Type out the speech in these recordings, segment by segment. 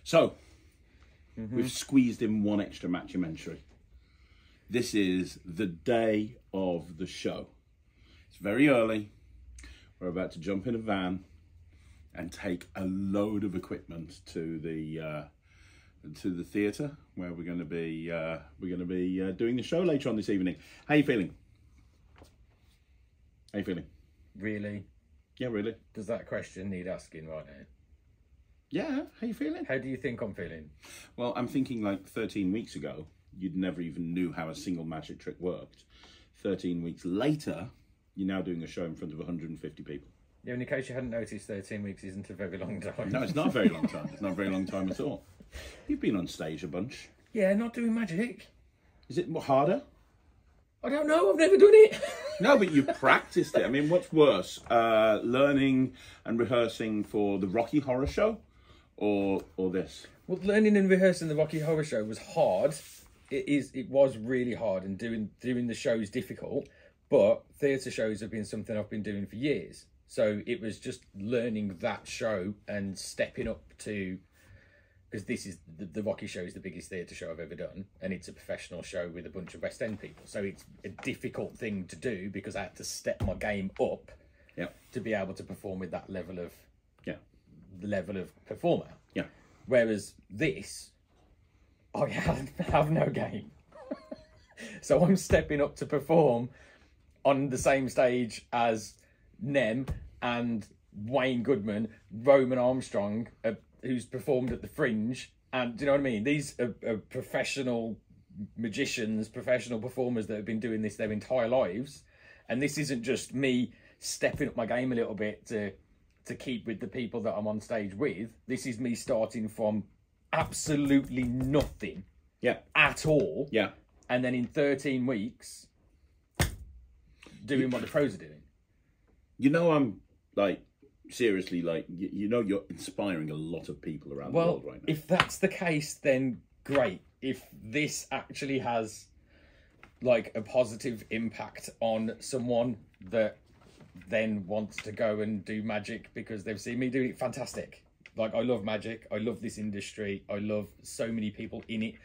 So, we've squeezed in one extra Matt-umentary. This is the day of the show. It's very early. We're about to jump in a van and take a load of equipment to the theatre where we're going to be doing the show later on this evening. How you feeling? How you feeling? Really? Yeah, really. Does that question need asking right now? Yeah, how you feeling? How do you think I'm feeling? Well, I'm thinking like 13 weeks ago, you'd never even knew how a single magic trick worked. 13 weeks later, you're now doing a show in front of 150 people. Yeah, in case you hadn't noticed, 13 weeks isn't a very long time. No, it's not a very long time. It's not a very long time at all. You've been on stage a bunch. Yeah, not doing magic. Is it harder? I don't know, I've never done it. No, but you practiced it. I mean, what's worse, learning and rehearsing for the Rocky Horror Show or this? Well, learning and rehearsing the Rocky Horror Show was hard. It was really hard, and doing the show is difficult. But theatre shows have been something I've been doing for years. So it was just learning that show and stepping up to, because this is the Rocky Show is the biggest theatre show I've ever done, and it's a professional show with a bunch of West End people. So it's a difficult thing to do because I had to step my game up to be able to perform with that level of performer. Yeah. Whereas this, I have no game. So I'm stepping up to perform on the same stage as Nem and Wayne Goodman, Roman Armstrong, who's performed at the Fringe, and do you know what I mean? These are professional magicians, professional performers that have been doing this their entire lives, and this isn't just me stepping up my game a little bit to keep with the people that I'm on stage with. This is me starting from absolutely nothing, at all, and then in 13 weeks doing what the pros are doing. You know, I'm like seriously, like you know, you're inspiring a lot of people around the world right now. If that's the case, then great. If this actually has like a positive impact on someone that then wants to go and do magic because they've seen me do it, fantastic. Like, I love magic, I love this industry, I love so many people in it,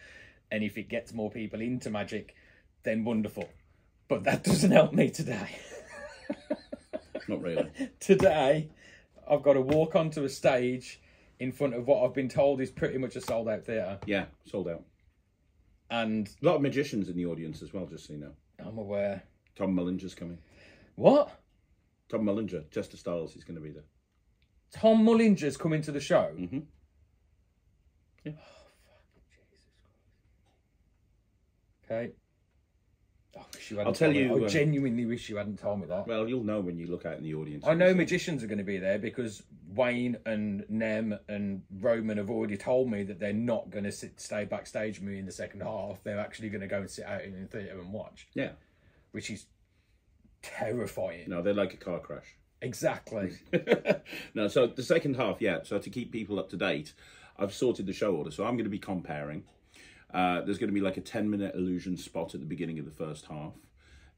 and if it gets more people into magic, then wonderful. But that doesn't help me today. Not really. Today, I've got to walk onto a stage in front of what I've been told is pretty much a sold-out theatre. Yeah, sold out. And a lot of magicians in the audience as well, just so you know. I'm aware. Tom Mullinger's coming. What? Tom Mullinger, Chester Styles, he's going to be there. Tom Mullinger's coming to the show? Mm-hmm. Yeah. Oh, fucking Jesus Christ. Okay. I'll tell you. I genuinely wish you hadn't told me that. Well, you'll know when you look out in the audience. I know magicians are going to be there because Wayne and Nem and Roman have already told me that they're not going to stay backstage with me in the second half. They're actually going to go and sit out in the theatre and watch. Yeah. Which is terrifying. No, they're like a car crash. Exactly. No, so the second half, so to keep people up to date, I've sorted the show order. So I'm going to be comparing. There's going to be like a 10-minute illusion spot at the beginning of the first half.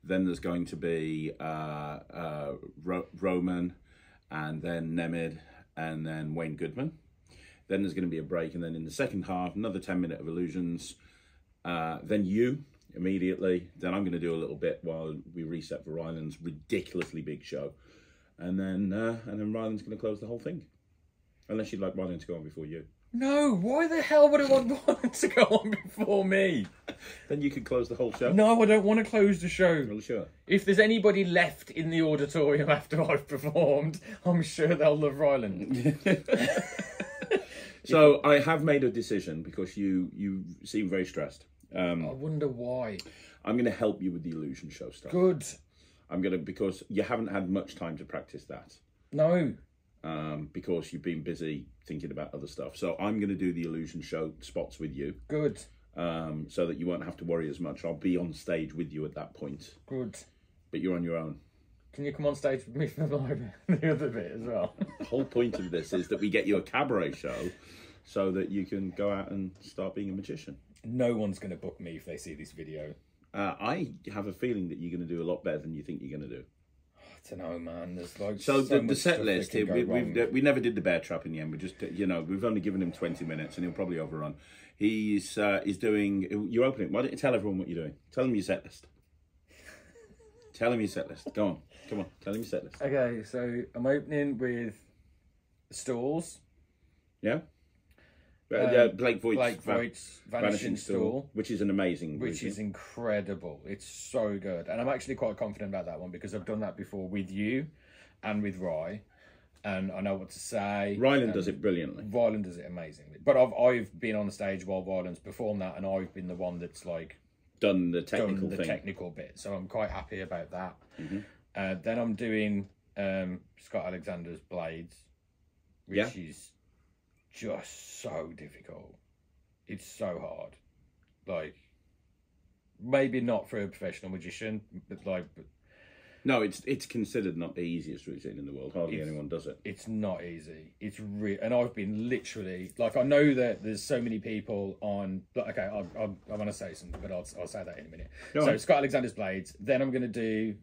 Then there's going to be Roman, and then Nemid, and then Wayne Goodman. Then there's going to be a break, and then in the second half, another 10-minute of illusions. Then you immediately. Then I'm going to do a little bit while we reset for Ryland's ridiculously big show, and then Ryland's going to close the whole thing. Unless you'd like Ryland to go on before you. No, why the hell would I want Ryland to go on before me? Then you could close the whole show. No, I don't want to close the show. Well, sure. If there's anybody left in the auditorium after I've performed, I'm sure they'll love Ryland. So I have made a decision because you seem very stressed. I wonder why. I'm going to help you with the illusion show stuff. Good. Because you haven't had much time to practice that. No. Because you've been busy thinking about other stuff. So I'm going to do the illusion show spots with you. Good. So that you won't have to worry as much. I'll be on stage with you at that point. Good. But you're on your own. Can you come on stage with me for the other bit as well? The whole point of this is that we get you a cabaret show so that you can go out and start being a magician. No one's going to book me if they see this video. I have a feeling that you're going to do a lot better than you think you're going to do. Oh, I don't know, man. There's like so the much set stuff list. that can go wrong. We never did the bear trap in the end. We just we've only given him 20 minutes, and he'll probably overrun. He's doing. You're opening. Why don't you tell everyone what you're doing? Tell them your set list. Tell him your set list. Go on. Come on. Tell him your set list. Okay, so I'm opening with stalls. Yeah. Blake Voigt's Vanishing Stall, which is an amazing which is incredible. It's so good, and I'm actually quite confident about that one because I've done that before with you and with Rye, and I know what to say. Ryland does it brilliantly. Ryland does it amazingly. But I've been on the stage while Ryland's performed that, and I've been the one that's like done the technical bit. So I'm quite happy about that. Mm-hmm. Then I'm doing Scott Alexander's Blades, which is just so difficult. It's so hard. Like, maybe not for a professional magician, but no, it's considered not the easiest routine in the world. Hardly anyone does it. It's not easy. It's and I've been literally I know that there's so many people on. Okay, I want to say something, but I'll say that in a minute. So Scott Alexander's Blades. Then I'm going to do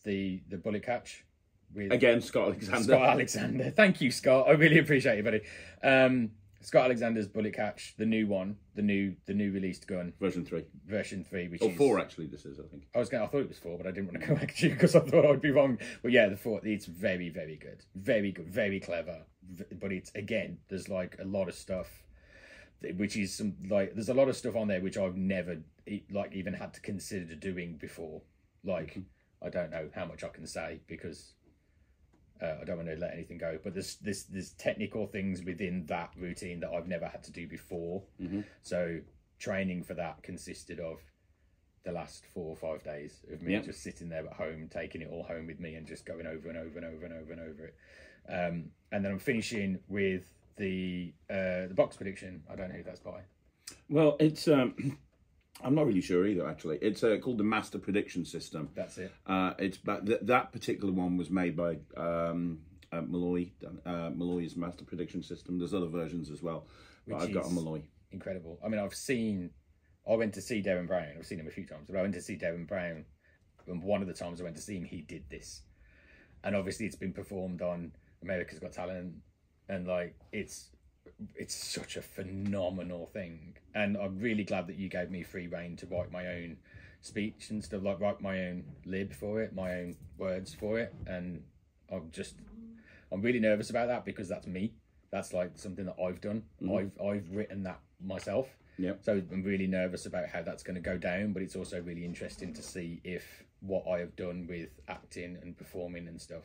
the bullet catch. Again, Scott Alexander. Scott Alexander. Thank you, Scott. I really appreciate you, buddy. Scott Alexander's bullet catch, the new one, the new released gun. Version 3, which is 4 actually. This is, I think. I thought it was 4, but I didn't want to correct you because I thought I'd be wrong. But yeah, the 4. It's very, very good, very clever. But it's again, there's like a lot of stuff, which is some there's a lot of stuff on there which I've never even had to consider doing before. I don't know how much I can say because. I don't want to let anything go, but there's technical things within that routine that I've never had to do before. Mm-hmm. So training for that consisted of the last 4 or 5 days of me just sitting there at home, taking it all home with me and just going over and over and over and over and over it. And then I'm finishing with the box prediction. I don't know who that's by. Well, it's I'm not really sure either, actually. It's called the Master Prediction System. That's it. It's that particular one was made by Malloy. Malloy's Master Prediction System. There's other versions as well, but I've got a Malloy. Incredible. I mean, I went to see Darren Brown. I've seen him a few times, but I went to see Darren Brown, and one of the times I went to see him, he did this. And obviously it's been performed on America's Got Talent, and it's such a phenomenal thing, and I'm really glad that you gave me free rein to write my own speech and stuff, write my own lib for it, my own words for it, and I'm really nervous about that because that's me. That's something that I've done. Mm-hmm. I've written that myself. Yeah. So I'm really nervous about how that's going to go down, but it's also really interesting to see if what I have done with acting and performing and stuff,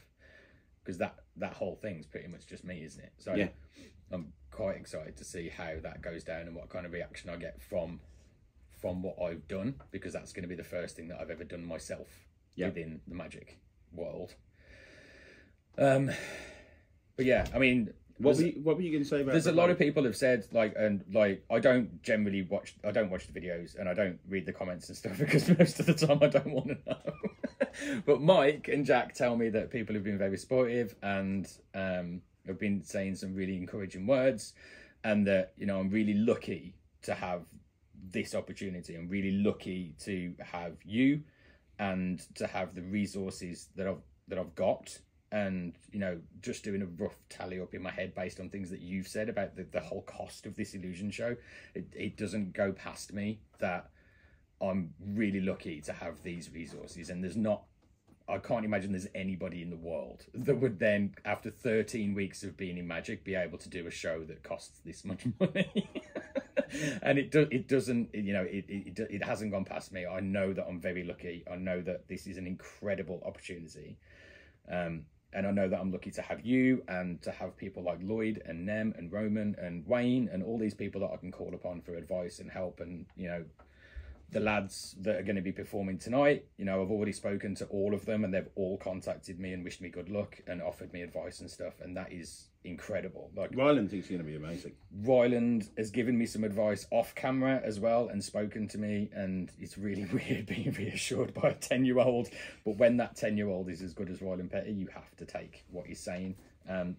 because that whole thing's pretty much just me, isn't it? So I'm quite excited to see how that goes down and what kind of reaction I get from what I've done, because that's going to be the first thing that I've ever done myself within the magic world. But yeah, I mean, what were you going to say about? There's a lot of people have said I don't generally watch. I don't watch the videos and I don't read the comments and stuff because most of the time I don't want to know. But Mike and Jack tell me that people have been very supportive and have been saying some really encouraging words, and that I'm really lucky to have this opportunity. I'm really lucky to have you and to have the resources that I've got. And just doing a rough tally up in my head based on things that you've said about the whole cost of this illusion show, it doesn't go past me that I'm really lucky to have these resources. And I can't imagine there's anybody in the world that would then, after 13 weeks of being in magic, be able to do a show that costs this much money. And it doesn't, it hasn't gone past me. I know that I'm very lucky. I know that this is an incredible opportunity. And I know that I'm lucky to have you and to have people like Lloyd and Nem and Roman and Wayne and all these people that I can call upon for advice and help. And, the lads that are going to be performing tonight, I've already spoken to all of them and they've all contacted me and wished me good luck and offered me advice and stuff. And that is incredible. Ryland thinks you're going to be amazing. Ryland has given me some advice off camera as well and spoken to me, and it's really weird being reassured by a 10-year-old. But when that 10-year-old is as good as Ryland Petty, you have to take what he's saying.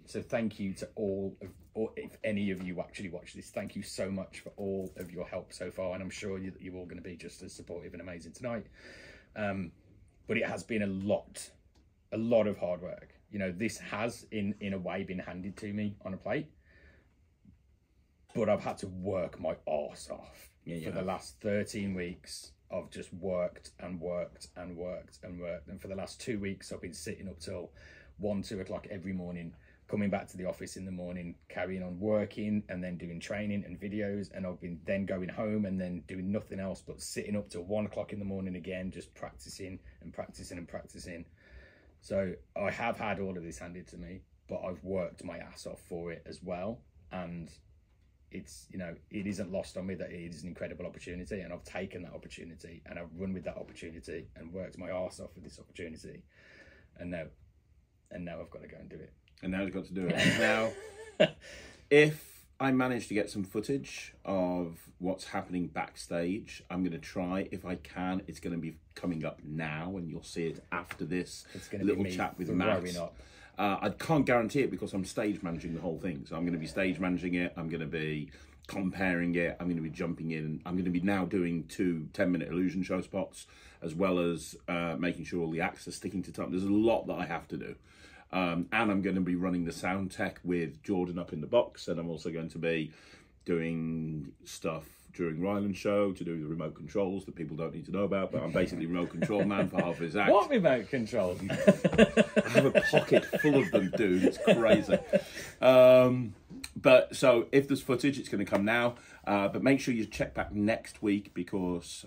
So thank you to all of, or if any of you actually watch this, thank you so much for all of your help so far, and I'm sure you're all going to be just as supportive and amazing tonight. But it has been a lot a lot of hard work. You know, this has in a way been handed to me on a plate, but I've had to work my arse off for the last 13 weeks. I've just worked and worked and worked and worked, and for the last 2 weeks I've been sitting up till 1-2 o'clock every morning, coming back to the office in the morning, carrying on working and then doing training and videos, and I've been then going home and then doing nothing else but sitting up till 1 o'clock in the morning again, just practicing and practicing and practicing. So I have had all of this handed to me, but I've worked my ass off for it as well. And it's, you know, it isn't lost on me that it is an incredible opportunity, and I've taken that opportunity and I've run with that opportunity and worked my arse off with this opportunity. And now I've got to go and do it. And now he's got to do it. Now, if I manage to get some footage of what's happening backstage, I'm going to try. If I can, it's going to be coming up now, and you'll see it after this little chat with Matt. I can't guarantee it because I'm stage managing the whole thing. So I'm going to be stage managing it. I'm going to be comparing it. I'm going to be jumping in. I'm going to be now doing 2 10-minute illusion show spots, as well as making sure all the acts are sticking to time. There's a lot that I have to do. And I'm going to be running the sound tech with Jordan up in the box, and I'm also going to be doing stuff during Ryland's show to do the remote controls that people don't need to know about, but I'm basically remote control man for half his act. What remote controls? I have a pocket full of them, dude. It's crazy. But so if there's footage, it's going to come now. But make sure you check back next week, because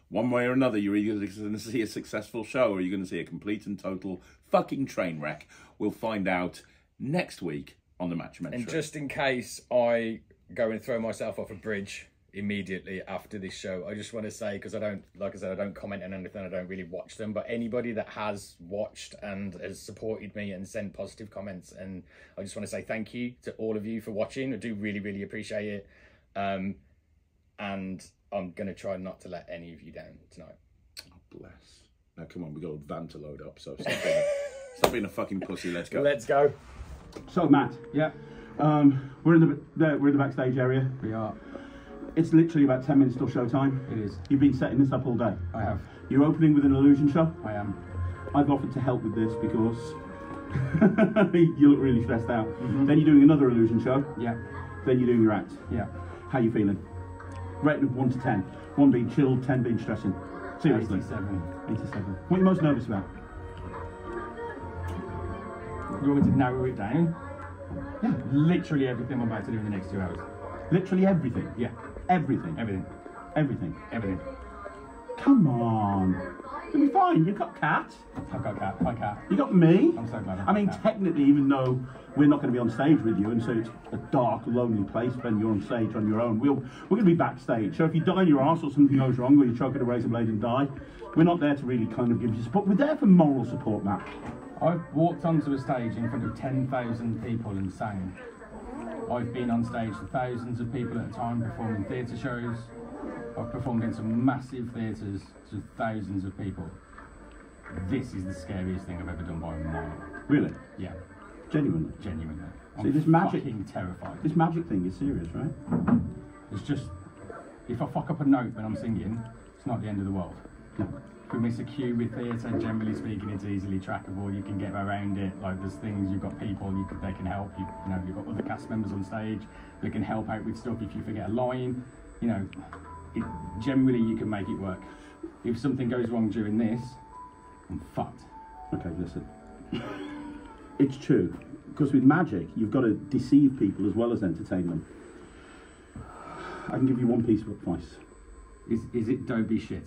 one way or another, you're either going to see a successful show or you're going to see a complete and total fucking train wreck. We'll find out next week on the Matt-umentary. And just in case I go and throw myself off a bridge immediately after this show, I just want to say, because I don't, like I said, I don't comment on anything, I don't really watch them, but anybody that has watched and has supported me and sent positive comments, and I just want to say thank you to all of you for watching. I do really, really appreciate it. And I'm going to try not to let any of you down tonight. Oh, bless. Now, come on, we've got a van to load up, so stop being a fucking pussy. Let's go. Let's go. So, Matt. Yeah. We're in the backstage area. We are. It's literally about 10 minutes till showtime. It is. You've been setting this up all day. I have. You're opening with an illusion show. I am. I've offered to help with this because you look really stressed out. Then you're doing another illusion show. Yeah. Then you're doing your act. Yeah. How you feeling? Rating of 1 to 10. 1 being chilled, 10 being stressing. Seriously. 87. 87. What are you most nervous about? You want me to narrow it down? Yeah. Literally everything I'm about to do in the next 2 hours. Literally everything? Yeah. Everything? Everything. Everything? Everything. Come on. You'll be fine. You've got Cat. I've got Cat. Hi, Cat. You got me. I'm so glad. I mean, technically, even though we're not going to be on stage with you, and so it's a dark, lonely place when you're on stage on your own, we're going to be backstage. So if you die in your arse or something goes wrong, or you choke at a razor blade and die, we're not there to really kind of give you support. We're there for moral support, Matt. I've walked onto a stage in front of 10,000 people and sang. I've been on stage to thousands of people at a time performing theatre shows. I've performed in some massive theatres to thousands of people. This is the scariest thing I've ever done by a mile. Really? Yeah. Genuinely? Genuinely. See, this magic, fucking terrified. this magic thing is serious, right? It's just, if I fuck up a note when I'm singing, it's not the end of the world. No. If we miss a cue with theatre, generally speaking, it's easily trackable. You can get around it. Like, there's things, you've got people, they can help. You know, you've got other cast members on stage that can help out with stuff if you forget a line. You know, generally you can make it work. If something goes wrong during this, I'm fucked. Okay, listen. It's true. Because with magic, you've got to deceive people as well as entertain them. I can give you one piece of advice. Is it don't be shit?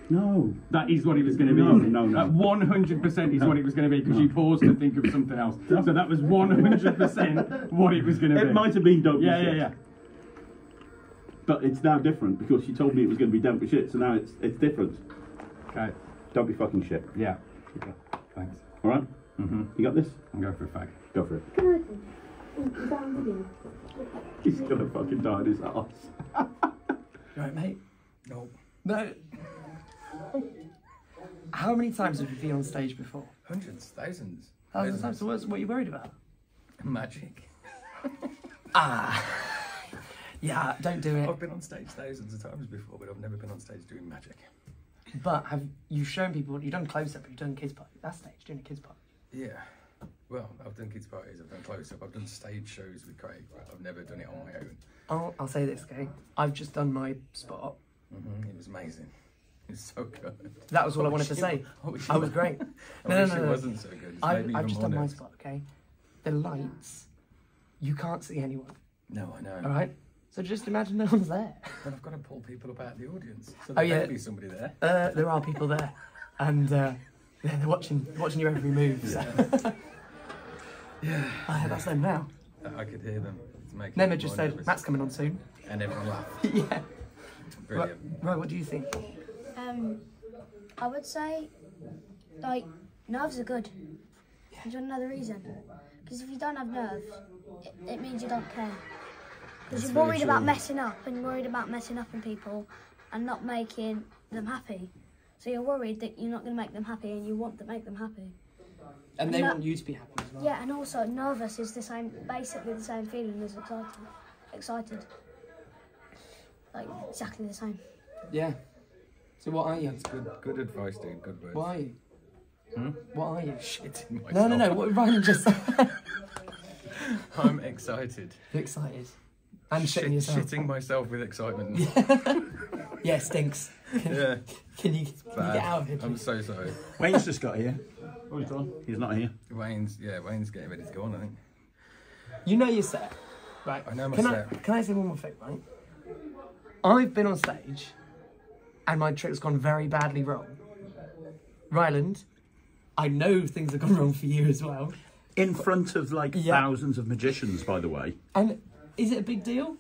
No. That is what it was going to be. No. That 100% is what it was going to be, because you paused to think of something else. So that was 100% what it was going to be. It might have been don't be shit. Yeah. But it's now different because you told me it was going to be don't be shit, so now it's different. Okay. Don't be fucking shit. Yeah. Okay. Thanks. All right? Mm-hmm. You got this? I'm going for a fag. Go for it. Can I do? Is that on video? He's going to fucking die in his ass. Right, mate? No. How many times have you been on stage before? Hundreds, thousands. Thousands of times. So what are you worried about? Magic. Yeah, don't do it. I've been on stage thousands of times before, but I've never been on stage doing magic. But have you shown people? You've done close-up. You've done kids party. That's stage. Doing a kids party. Yeah. Well, I've done kids parties. I've done close-up. I've done stage shows with Craig. But I've never done it on my own. I'll say this, okay? I've just done my spot. It was amazing. It was so good. That was all I wanted to say. I was great. No, it wasn't so good. It's maybe I've even just more done my nervous. spot, okay? The lights, you can't see anyone, No, I know. all right? So just imagine no one's there. But I've got to pull people up out of the audience. So Oh, there yeah. better be somebody there. There are people there, and yeah, they're watching your every move. So. Yeah. That's them now. I could hear them. It's making Nema me just more said, nervous. Matt's coming on soon. And everyone laughed. Yeah. Brilliant. Right, what do you think? I would say, like, nerves are good. There's another reason. Because if you don't have nerves, it means you don't care. Because you're worried about messing up, and you're worried about messing up in people and not making them happy. So you're worried that you're not going to make them happy, and you want to make them happy. And they want you to be happy as well. Yeah, and also nervous is basically the same feeling as excited. Like, exactly the same. Yeah. So what are you? Good advice, dude. Good words. What are you? What are you? Shitting myself. No. What Ryan just said. I'm excited. You're excited. And shitting yourself. Shitting myself with excitement. Yeah, stinks. Yeah. Can you get out of here, I'm please? so sorry. Wayne's just got here. Oh, he's gone. He's not here. Wayne's getting ready to go on, I think. You know your set, right? I know my can set. Can I say one more thing, right? I've been on stage, and my trick's gone very badly wrong. Ryland, I know things have gone wrong for you as well. In front of like thousands of magicians, by the way. And is it a big deal?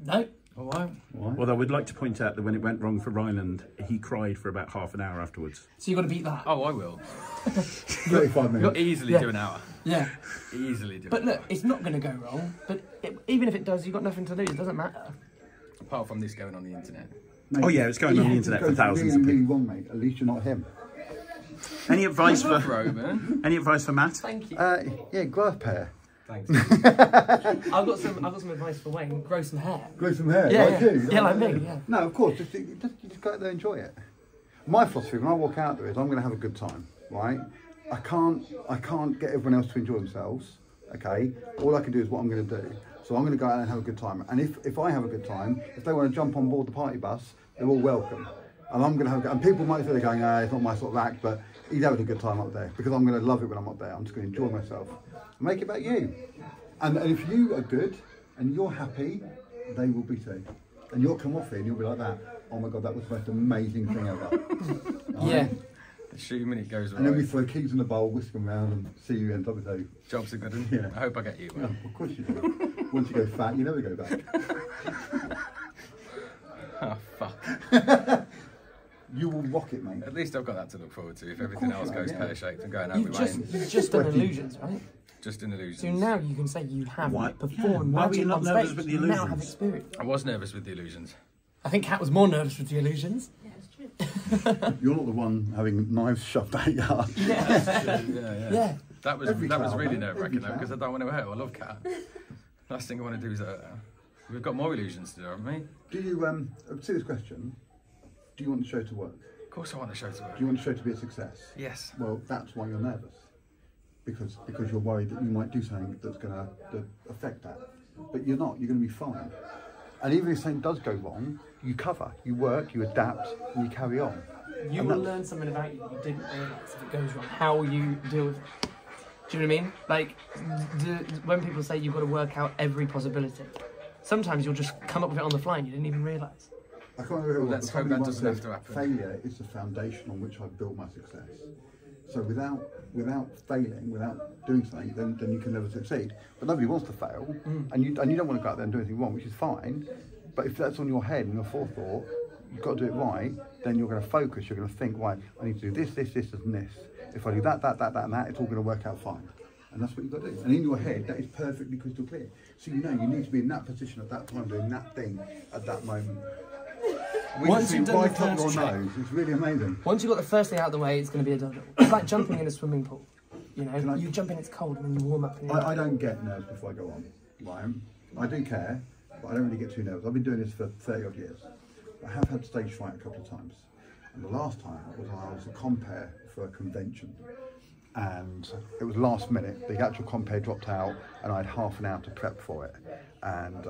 No. Oh, why? Although I would like to point out that when it went wrong for Ryland, he cried for about half an hour afterwards. So you've got to beat that. Oh, I will. 35 minutes. You'll easily Yeah. do an hour. Yeah. Easily do But it. look, it's not going to go wrong. But even if it does, you've got nothing to lose. It doesn't matter. Apart from this going on the internet. Mate, Oh yeah, it's going on the if it internet for goes thousands really, of really people. wrong, mate. At least you're not him. Any advice for Roman. Any advice for Matt? Thank you. Yeah, grow a pair. Thanks. I've got some advice for Wayne. Grow some hair. Grow some hair. Yeah, like yeah. you. Yeah, like me, yeah. No, of course. You just go out there and enjoy it. My philosophy when I walk out there is I'm going to have a good time, right? I can't get everyone else to enjoy themselves. Okay. All I can do is what I'm going to do. So I'm going to go out and have a good time. And if I have a good time, if they want to jump on board the party bus, they're all welcome. And I'm going to have, and people might say they're going, it's not my sort of act, but he's having a good time up there because I'm going to love it when I'm up there. I'm just going to enjoy myself. Make it about you. And if you are good and you're happy, they will be too. And you'll come off it and you'll be like that. Oh my God, that was the most amazing thing ever. Yeah. Assuming it goes right. And then we throw keys in the bowl, whisk them around and see you end up with those. Jobs are good. Yeah. I hope I get you. Yeah, of course you do. Once you go fat, you never go back. Oh, fuck. You will rock it, mate. At least I've got that to look forward to. If everything else goes yeah. pear-shaped, I'm going out You've with Wayne. just done illusions, right? Just an illusion. So now you can say you have Why? performed Yeah. Why were you magic not on nervous stage. with the You now have illusions? experience. I was nervous with the illusions. I think Kat was more nervous with the illusions. Yeah, it's true. You're not the one having knives shoved at you. Yeah. That was Every clown, really mate. nerve-wracking Every though, because I clown. don't want to hurt her. I love Kat. Last thing I want to do is hurt her. We've got more illusions to do, haven't we? Do you, serious question, do you want the show to work? Of course I want the show to work. Do you want the show to be a success? Yes. Well, that's why you're nervous. Because you're worried that you might do something that's going to affect that. But you're not, you're going to be fine. And even if something does go wrong, you cover, you work, you adapt, and you carry on. You And will that's- learn something about you that you didn't realise if it goes wrong. How you deal with it. Do you know what I mean? Like, when people say you've got to work out every possibility, sometimes you'll just come up with it on the fly and you didn't even realise. I can't remember who it was, Let's but hope somebody that once doesn't have said, to happen. failure is the foundation on which I've built my success. So without failing, without doing something, then you can never succeed. But nobody wants to fail, and you don't want to go out there and do anything wrong, which is fine. But if that's on your head and your forethought, you've got to do it right. Then you're going to focus. You're going to think, right, I need to do this, and this. If I do that, and that, it's all going to work out fine. And that's what you've got to do. And in your head, that is perfectly crystal clear. So you know you need to be in that position at that time, doing that thing at that moment. Once you've done right the up your first trick- nose, it's really amazing. Once you've got the first thing out of the way, it's going to be a doddle. It's like jumping in a swimming pool. You know, you jump in, it's cold, and then you warm up. And I don't get nerves before I go on, right? I do care, but I don't really get too nervous. I've been doing this for 30 odd years. I have had stage fright a couple of times. And the last time I was a compere for a convention, and it was last minute. The actual compere dropped out, and I had half an hour to prep for it, and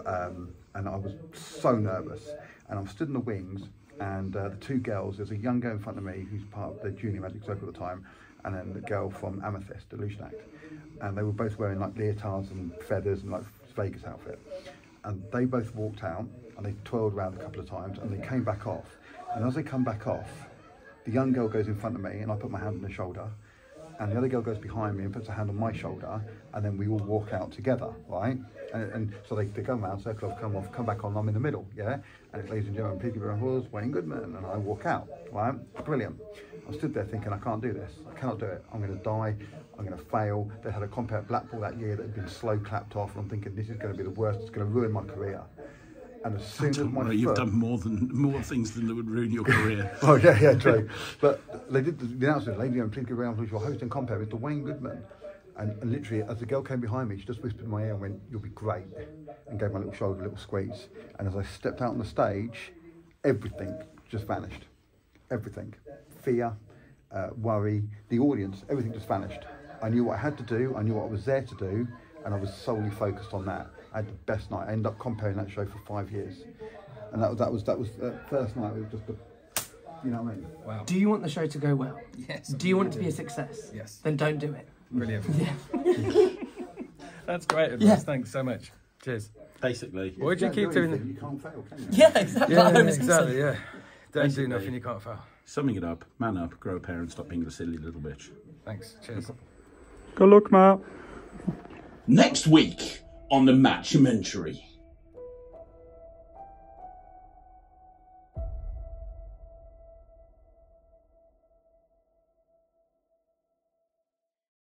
I was so nervous. And I'm stood in the wings, and the two girls. There's a young girl in front of me who's part of the junior magic circle at the time, and then the girl from Amethyst, Illusion Act, and they were both wearing like leotards and feathers and like Vegas outfit. And they both walked out, and they twirled around a couple of times, and they came back off. And as they come back off, the young girl goes in front of me, and I put my hand on her shoulder, and the other girl goes behind me and puts her hand on my shoulder, and then we all walk out together, right? And so they come around, circle off, come off, come back on, I'm in the middle, yeah? And it's, ladies and gentlemen, please give a round of applause, Wayne Goodman, and I walk out, right? Brilliant. I stood there thinking, I can't do this, I cannot do it, I'm going to die, I'm going to fail. They had a compare at Blackpool that year that had been slow clapped off, and I'm thinking, this is going to be the worst, it's going to ruin my career. And as soon as my foot... You've done more things than that would ruin your career. Oh, yeah, true. But they did the announcement, ladies and gentlemen, please give a round of applause, your host and compare is Wayne Goodman. And literally, as the girl came behind me, she just whispered in my ear and went, you'll be great, and gave my little shoulder a little squeeze. And as I stepped out on the stage, everything just vanished. Everything. Fear, worry, the audience, everything just vanished. I knew what I had to do, I knew what I was there to do, and I was solely focused on that. I had the best night. I ended up comparing that show for 5 years. And that was first night, it was just you know what I mean? Wow. Do you want the show to go well? Yes. Do you want it to be a success? Yes. Then don't do it. Brilliant. Yeah. That's great advice. Yeah. Thanks so much. Cheers. Basically. Why do you keep doing You can't fail, can you? Yeah, exactly. Yeah, exactly, yeah. Don't do nothing, you can't fail. Summing it up, man up, grow a pair and stop being a silly little bitch. Thanks. Cheers. Good luck, Matt. Next week on the Matt-umentary.